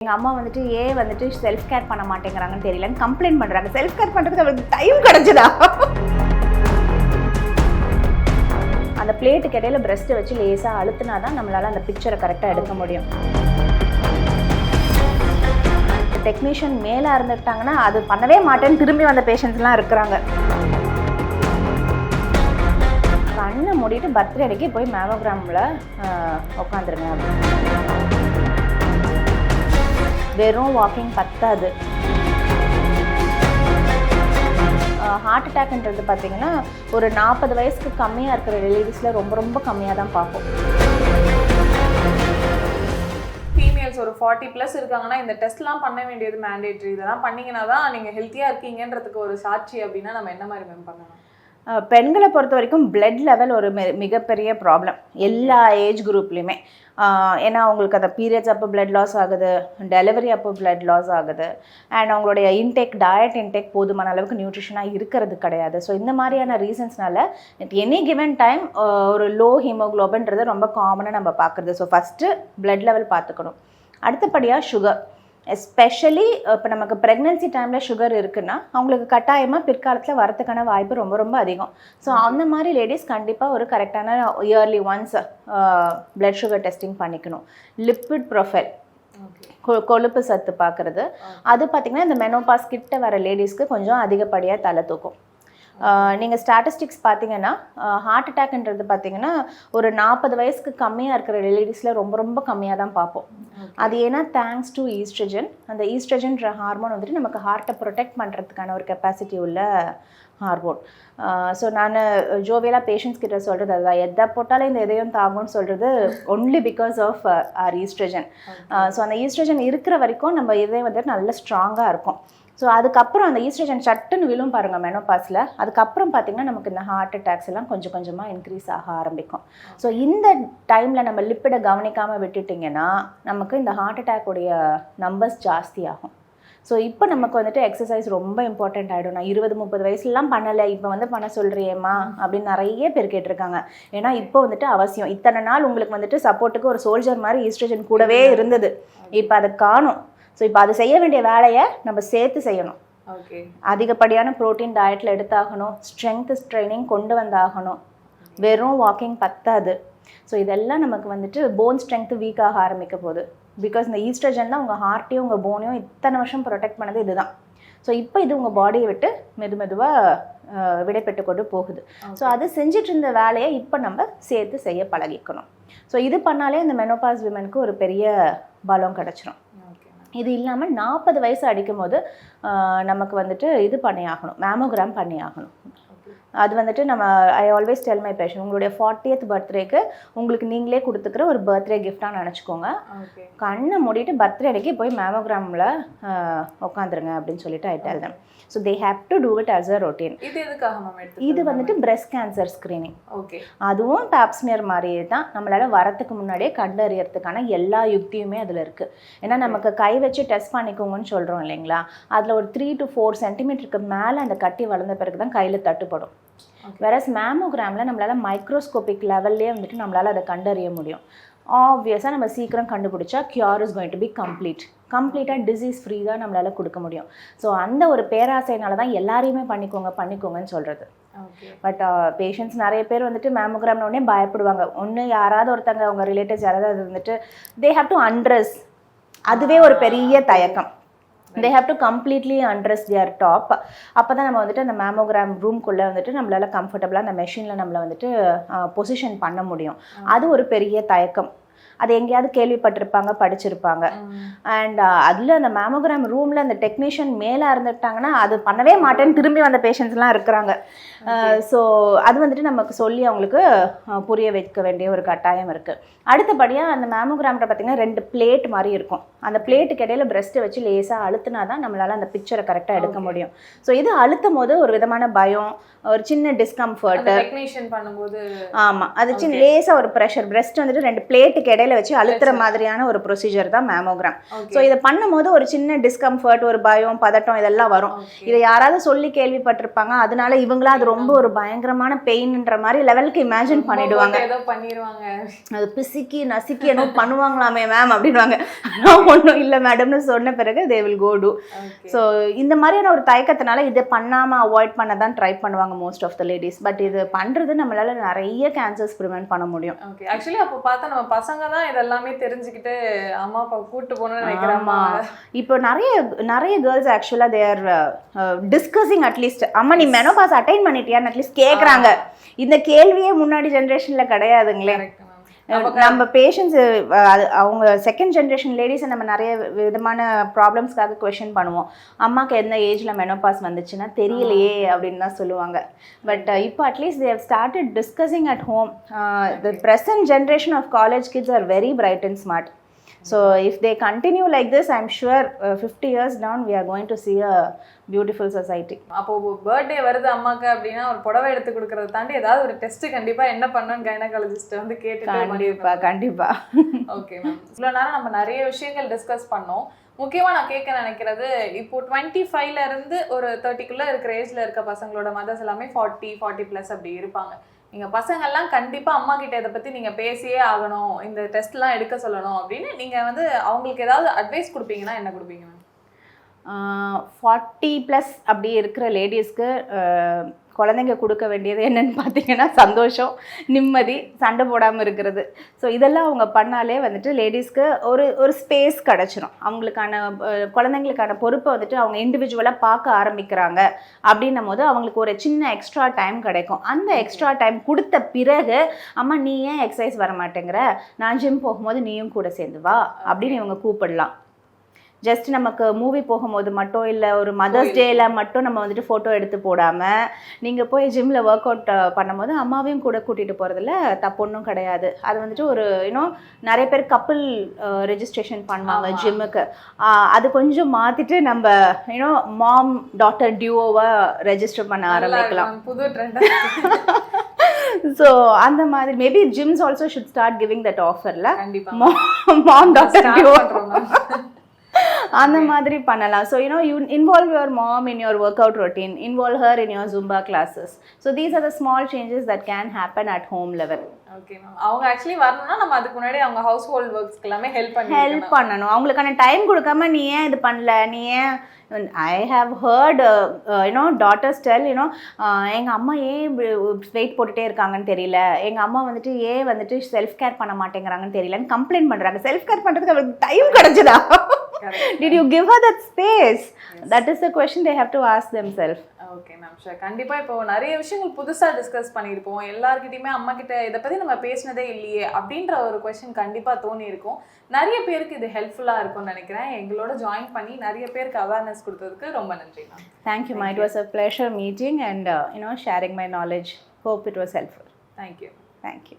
எங்கள் அம்மா வந்துட்டு ஏன் வந்துட்டு செல்ஃப் கேர் பண்ண மாட்டேங்கிறாங்கன்னு தெரியலன்னு கம்ப்ளைண்ட் பண்ணுறாங்க. செல்ஃப் கேர் பண்ணுறதுக்கு அவளுக்கு டைம் கிடச்சிதா? அந்த பிளேட்டுக்கு இடையில பிரஸ்ட்டை வச்சு லேசாக அழுத்தினா தான் நம்மளால் அந்த பிக்சரை கரெக்டாக எடுக்க முடியும். டெக்னீஷியன் மேலே இருந்துட்டாங்கன்னா அது பண்ணவே மாட்டேன்னு திரும்பி வந்த பேஷண்ட்ஸ்லாம் இருக்கிறாங்க. கண்ணை மூடிட்டு பர்த்டே அன்னைக்கு போய் மேமோகிராமில் உட்காந்துருங்க. வெறும் வாக்கிங் பத்தாது. ஹார்ட் அட்டாக்ன்றது பார்த்தீங்கன்னா ஒரு 40 வயசுக்கு கம்மியாக இருக்கிற லேடிஸில் ரொம்ப ரொம்ப கம்மியாக தான் பார்ப்போம். ஃபீமேல்ஸ் ஒரு 40+ இருக்காங்கன்னா இந்த டெஸ்ட்லாம் பண்ண வேண்டியது மேண்டேட்ரி. இதெல்லாம் பண்ணிங்கன்னா தான் நீங்கள் ஹெல்த்தியாக இருக்கீங்கன்றதுக்கு ஒரு சாட்சி அப்படின்னா நம்ம என்ன மாதிரி மேம் பண்ணணும்? பெண்களை பொறுத்த வரைக்கும் பிளட் லெவல் ஒரு மிகப்பெரிய ப்ராப்ளம் எல்லா ஏஜ் குரூப்லேயுமே. ஏன்னா அவங்களுக்கு அந்த பீரியட்ஸ் அப்போ பிளட் லாஸ் ஆகுது, டெலிவரி அப்போ பிளட் லாஸ் ஆகுது, அண்ட் அவங்களுடைய டயட் இன்டேக் போதுமான அளவுக்கு நியூட்ரிஷனாக இருக்கிறது கிடையாது. ஸோ இந்த மாதிரியான ரீசன்ஸ்னால எனி கிவன் டைம் ஒரு லோ ஹீமோக்ளோபின்றது ரொம்ப காமனாக நம்ம பார்க்குறது. ஸோ ஃபஸ்ட்டு பிளட் லெவல் பார்த்துக்கணும். அடுத்தபடியாக சுகர், எஸ்பெஷலி இப்போ நமக்கு ப்ரெக்னென்சி டைமில் சுகர் இருக்குன்னா அவங்களுக்கு கட்டாயமாக பிற்காலத்தில் வரத்துக்கான வாய்ப்பு ரொம்ப ரொம்ப அதிகம். ஸோ அந்த மாதிரி லேடிஸ் கண்டிப்பாக ஒரு கரெக்டான yearly once blood sugar testing பண்ணிக்கணும். லிப்பிட் ப்ரொஃபைல், கொழுப்பு சத்து பார்க்குறது, அது பார்த்திங்கன்னா இந்த மெனோபாஸ் கிட்ட வர லேடிஸ்க்கு கொஞ்சம் அதிகப்படியாக தலை தூக்கும். நீங்கள் ஸ்டாட்டிஸ்டிக்ஸ் பார்த்தீங்கன்னா ஹார்ட் அட்டாக்ன்றது பார்த்தீங்கன்னா ஒரு 40 வயசுக்கு கம்மியாக இருக்கிற லேடிஸில் ரொம்ப ரொம்ப கம்மியாக தான் பார்ப்போம். அது ஏன்னா தேங்க்ஸ் டு ஈஸ்ட்ரஜன். அந்த ஈஸ்ட்ரஜன்ற ஹார்மோன் வந்துட்டு நமக்கு ஹார்ட்டை ப்ரொடெக்ட் பண்ணுறதுக்கான ஒரு கெப்பாசிட்டி உள்ள ஹார்மோன். ஸோ நான் ஜோவியலாக பேஷண்ட்ஸ் கிட்ட சொல்கிறது அதுதான், எதை போட்டாலும் இந்த இதயம் தாங்கும்னு சொல்கிறது only because of our oestrogen. So அந்த ஈஸ்ட்ரஜன் இருக்கிற வரைக்கும் நம்ம இதயம் வந்துட்டு நல்ல ஸ்ட்ராங்காக இருக்கும். ஸோ அதுக்கப்புறம் அந்த ஈஸ்ட்ரஜன் சட்டுன்னு விழும் பாருங்கள் மெனோபாஸில். அதுக்கப்புறம் பார்த்திங்கன்னா நமக்கு இந்த ஹார்ட் அட்டாக்ஸ் எல்லாம் கொஞ்சம் கொஞ்சமாக இன்க்ரீஸ் ஆக ஆரம்பிக்கும். ஸோ இந்த டைமில் நம்ம லிப்பிடை கவனிக்காமல் விட்டுட்டிங்கன்னா நமக்கு இந்த ஹார்ட் அட்டாக்குடைய நம்பர்ஸ் ஜாஸ்தி ஆகும். ஸோ இப்போ நமக்கு வந்துட்டு எக்ஸசைஸ் ரொம்ப இம்பார்ட்டண்ட் ஆகிடும். நான் 20-30 வயசுலாம் பண்ணலை, இப்போ வந்து பண்ண சொல்கிறியேம்மா அப்படின்னு நிறைய பேர் கேட்டிருக்காங்க. ஏன்னா இப்போ வந்துட்டு அவசியம். இத்தனை நாள் உங்களுக்கு வந்துட்டு சப்போர்ட்டுக்கு ஒரு சோல்ஜர் மாதிரி ஈஸ்ட்ரஜன் கூடவே இருந்தது, இப்போ அதை காணும். ஸோ இப்போ அது செய்ய வேண்டிய வேலையை நம்ம சேர்த்து செய்யணும். அதிகப்படியான ப்ரோட்டீன் டயட்டில் எடுத்தாகணும், ஸ்ட்ரென்த் ட்ரைனிங் கொண்டு வந்தாகணும், வெறும் வாக்கிங் பத்தாது. ஸோ இதெல்லாம் நமக்கு வந்துட்டு போன் ஸ்ட்ரென்த்து வீக் ஆக ஆரம்பிக்க போகுது. பிகாஸ் இந்த ஈஸ்ட்ரஜன் தான் உங்கள் ஹார்ட்டையும் உங்கள் போனையும் இத்தனை வருஷம் ப்ரொடெக்ட் பண்ணது இதுதான். ஸோ இப்போ இது உங்கள் பாடியை விட்டு மெதுவாக விடைபெற்று கொண்டு போகுது. ஸோ அது செஞ்சுட்டு இருந்த வேலையை இப்போ நம்ம சேர்த்து செய்ய பழகிக்கணும். ஸோ இது பண்ணாலே இந்த மெனோபாஸ் விமனுக்கு ஒரு பெரிய பலம் கிடச்சிரும். இது இல்லாமல் 40 வயசு அடிக்கும் போது நமக்கு வந்துட்டு இது பண்ணி ஆகணும், மேமோகிராம் பண்ணி ஆகணும். அது வந்துட்டு நம்ம I always tell my patient, உங்களுடைய 40th பர்த்டேக்கு உங்களுக்கு நீங்களே கொடுத்துக்கிற ஒரு பர்த்டே கிஃப்டாக நினச்சிக்கோங்க. கண்ணை மூடிட்டு பர்த்டே அன்னைக்கு போய் மேமோகிராமில் உட்காந்துருங்க அப்படின்னு சொல்லிட்டு I tell them. So they have to do it as a routine. இது வந்துட்டு பிரெஸ்ட் கேன்சர் ஸ்க்ரீனிங். அதுவும் பேப்ஸ்மியர் மாதிரியே தான். நம்மளால் வரத்துக்கு முன்னாடியே கண்டறியறதுக்கான எல்லா யுக்தியுமே அதில் இருக்குது. ஏன்னா நமக்கு கை வச்சு டெஸ்ட் பண்ணிக்கோங்கன்னு சொல்கிறோம் இல்லைங்களா, அதில் ஒரு 3 to 4 சென்டிமீட்டருக்கு மேலே அந்த கட்டி வளர்ந்த பிறகு தான் கையில் தட்டுப்படும். வேறஸ் மேமோகிராமில் நம்மளால் மைக்ரோஸ்கோபிக் லெவல்லே வந்துட்டு நம்மளால் அதை கண்டறிய முடியும். ஆப்வியஸாக நம்ம சீக்கிரம் கண்டுபிடிச்சா cure is going to be கம்ப்ளீட்டாக டிசீஸ் ஃப்ரீ தான் நம்மளால் கொடுக்க முடியும். ஸோ அந்த ஒரு பேராசைனால தான் எல்லாரையுமே பண்ணிக்கோங்கன்னு சொல்கிறது. பட் பேஷண்ட்ஸ் நிறைய பேர் வந்துட்டு மேமோகிராம்னு உடனே பயப்படுவாங்க. ஒன்று யாராவது ஒருத்தங்க அவங்க ரிலேட்டிவ்ஸ் யாராவது வந்துட்டு தே ஹேவ் டு அண்ட்ரஸ், அதுவே ஒரு பெரிய தயக்கம். they have to completely undress their top. அப்போ தான் நம்ம வந்துட்டு அந்த மேமோகிராம் ரூம்குள்ளே வந்துட்டு நம்மளால் கம்ஃபர்டபுளாக அந்த மெஷினில் நம்மளை வந்துட்டு பொசிஷன் பண்ண முடியும். அது ஒரு பெரிய தயக்கம். அது எங்கேயாவது கேள்விப்பட்டிருப்பாங்க, படிச்சிருப்பாங்க. அண்ட் அதில் அந்த மேமோகிராம் ரூமில் அந்த டெக்னீஷியன் மேலே இருந்துட்டாங்கன்னா அது பண்ணவே மாட்டேன்னு திரும்பி வந்த பேஷண்ட்ஸ்லாம் இருக்கிறாங்க. ஸோ அது வந்துட்டு நமக்கு சொல்லி அவங்களுக்கு புரிய வைக்க வேண்டிய ஒரு கட்டாயம் இருக்குது. அடுத்தபடியாக அந்த மேமோகிராமில் பார்த்திங்கன்னா 2 பிளேட் மாதிரி இருக்கும். அந்த பிளேட்டுக்கு இடையில பிரஸ்ட்டை வச்சு லேசாக அழுத்தினா தான் நம்மளால் அந்த பிக்சரை கரெக்டாக எடுக்க முடியும். ஸோ இது அழுத்தும் போது ஒரு விதமான பயம், ஒரு சின்ன டிஸ்கம்ஃபர்ட் பண்ணும்போது, ஆமாம், அது சின்ன லேசாக ஒரு ப்ரெஷர். பிரஸ்ட் வந்துட்டு 2 பிளேட்டுக்கு இடையில தொடையில வச்சு அழுத்துற மாதிரியான ஒரு ப்ரொசீஜர் தான் மேமோகிராம். Okay. ஸோ இதை பண்ணும்போது ஒரு சின்ன டிஸ்கம்ஃபர்ட், ஒரு பயம், பதட்டம் இதெல்லாம் வரும். Okay. இதை யாராவது சொல்லி கேள்விப்பட்டிருப்பாங்க, அதனால இவங்களா அது ரொம்ப ஒரு பயங்கரமான பெயின்ன்ற மாதிரி லெவலுக்கு இமேஜின் பண்ணிடுவாங்க. ஏதோ பண்ணிடுவாங்க, அது பிசுக்கி நசுக்கி என்ன பண்ணுவாங்களாமே மேம் அப்படின்வாங்க. ஒன்றும் இல்லை மேடம்னு சொன்ன பிறகு they will go to. So இந்த மாதிரியான ஒரு தயக்கத்தினால இதை பண்ணாமல் அவாய்ட் பண்ண தான் ட்ரை பண்ணுவாங்க most of the ladies. But இது பண்ணுறது நம்மளால நிறைய கேன்சர்ஸ் ப்ரிவென்ட் பண்ண முடியும். ஓகே, ஆக்சுவலி அப்போ பார்த்தா நம்ம பசங்க தான் இதெல்லாமே தெரிஞ்சுக்கிட்டு அம்மா அப்பா கூட்டு போகணும்னு நினைக்கிறேம்மா. இப்போ நிறைய கேர்ள்ஸ் ஆக்சுவலாக தேர் டிஸ்கஸிங் அட்லீஸ்ட் அம்மா நீ மெனோபாஸ் அட்டைன் பண்ணிட்டியான்னு அட்லீஸ்ட் கேட்குறாங்க. இந்த கேள்வியே முன்னாடி ஜென்ரேஷனில் கிடையாதுங்களே. நம்ம பேஷண்ட்ஸ் அவங்க செகண்ட் ஜென்ரேஷன் லேடிஸை நம்ம நிறைய விதமான ப்ராப்ளம்ஸ்க்காக கொஷின் பண்ணுவோம். அம்மாவுக்கு எந்த ஏஜில் மெனோபாஸ் வந்துச்சுன்னா தெரியலையே அப்படின்னு தான் சொல்லுவாங்க. பட் இப்போ at least they have started discussing at home. The present generation of college kids are very bright and smart. So if they continue like this, I'm sure 50 years down we are going to see a beautiful society. அப்போ birthday வருது அம்மாக்கு அப்படின்னா ஒரு புடவை எடுத்து கொடுக்கறத தாண்டி ஏதாவது ஒரு டெஸ்ட் கண்டிப்பா என்ன பண்ணணும் கைனகாலஜிஸ்ட் வந்து கேட்டுட்டு. கண்டிப்பா. ஓகே மேம், இவ்வளோ நேரம் நம்ம நிறைய விஷயங்கள் டிஸ்கஸ் பண்ணோம். முக்கியமாக நான் கேட்க நினைக்கிறது, இப்போ 25ல இருந்து ஒரு 30க்குள்ளே இருக்கிற ஏஜ்ல இருக்க பசங்களோட மதர்ஸ் எல்லாமே 40+ அப்படி இருப்பாங்க. நீங்கள் பசங்கள்லாம் கண்டிப்பாக அம்மா கிட்ட இதை பற்றி நீங்கள் பேசியே ஆகணும், இந்த டெஸ்ட்லாம் எடுக்க சொல்லணும் அப்படின்னு நீங்கள் வந்து அவங்களுக்கு ஏதாவது அட்வைஸ் கொடுப்பீங்கன்னா என்ன கொடுப்பீங்க மேம்? 40+ அப்படி இருக்கிற லேடிஸ்க்கு குழந்தைங்க கொடுக்க வேண்டியது என்னன்னு பார்த்தீங்கன்னா சந்தோஷம், நிம்மதி, சண்டை போடாமல் இருக்கிறது. ஸோ இதெல்லாம் அவங்க பண்ணாலே வந்துட்டு லேடிஸ்க்கு ஒரு ஸ்பேஸ் கிடச்சிரும். அவங்களுக்கான குழந்தைங்களுக்கான பொறுப்பை வந்துட்டு அவங்க இண்டிவிஜுவலாக பார்க்க ஆரம்பிக்கிறாங்க அப்படின்னும் போது அவங்களுக்கு ஒரு சின்ன எக்ஸ்ட்ரா டைம் கிடைக்கும். அந்த எக்ஸ்ட்ரா டைம் கொடுத்த பிறகு அம்மா நீ ஏன் எக்ஸசைஸ் வர மாட்டேங்கிற, நான் ஜிம் போகும்போது நீயும் கூட சேர்ந்து வா அப்படின்னு இவங்க கூப்பிடலாம். ஜஸ்ட் நமக்கு மூவி போகும்போது மட்டும் இல்லை ஒரு மதர்ஸ் டேல மட்டும் நம்ம வந்துட்டு ஃபோட்டோ எடுத்து போடாமல் நீங்கள் போய் ஜிம்மில் ஒர்க் அவுட் பண்ணும்போது அம்மாவையும் கூட கூட்டிகிட்டு போகிறதுல தப்பொன்றும் கிடையாது. அது வந்துட்டு ஒரு நிறைய பேர் கப்புள் ரெஜிஸ்ட்ரேஷன் பண்ணுவாங்க ஜிம்முக்கு. அது கொஞ்சம் மாற்றிட்டு நம்ம மாம் டாட்டர் டியூவோவை ரெஜிஸ்டர் பண்ண ஆரம்பிக்கலாம். புது ட்ரெண்ட். ஸோ அந்த மாதிரி maybe Cheems also should start giving that ஆஃபர்ல. மாம் டாட்டர் டியூ அந்த மாதிரி பண்ணலாம். So you involve your mom in your workout routine, involve her in your Zumba classes. So these are the small changes that can happen at home level. Okay ma'am, அவங்க actually வரணும்னா நம்ம அதுக்கு முன்னாடி அவங்க house hold ஒர்க்ஸ்க்கு எல்லாமே help பண்ணணும். அவங்களுக்கான time கொடுக்காம நீ ஏன் இது பண்ணல, நீ ஏன் I have heard daughters tell எங்கள் அம்மா ஏன் வெயிட் போட்டுகிட்டே இருக்காங்கன்னு தெரியல, எங்கள் அம்மா வந்துட்டு ஏன் வந்துட்டு செல்ஃப் கேர் பண்ண மாட்டேங்கிறாங்கன்னு தெரியலன்னு கம்ப்ளைண்ட் பண்ணுறாங்க. செல்ஃப் கேர் பண்ணுறதுக்கு அவங்களுக்கு டைம் கிடைச்சதா? Did you give her that space? Yes. That is the question they have to ask themselves. Okay ma'am, sure. கண்டிப்பாக இப்போ நிறைய விஷயங்கள் புதுசாக டிஸ்கஸ் பண்ணியிருப்போம். எல்லாருக்கிட்டையுமே அம்மா கிட்ட இதை பற்றி நம்ம பேசினதே இல்லையே அப்படின்ற ஒரு கொஸ்டின் கண்டிப்பாக தோணி இருக்கும். நிறைய பேருக்கு இது ஹெல்ப்ஃபுல்லாக இருக்கும்னு நினைக்கிறேன். எங்களோட ஜாயின் பண்ணி நிறைய பேருக்கு அவேர்னஸ் கொடுத்ததுக்கு ரொம்ப நன்றி ma'am. Thank you, it was a pleasure meeting and sharing my knowledge. Hope it was helpful. Thank you. Thank you.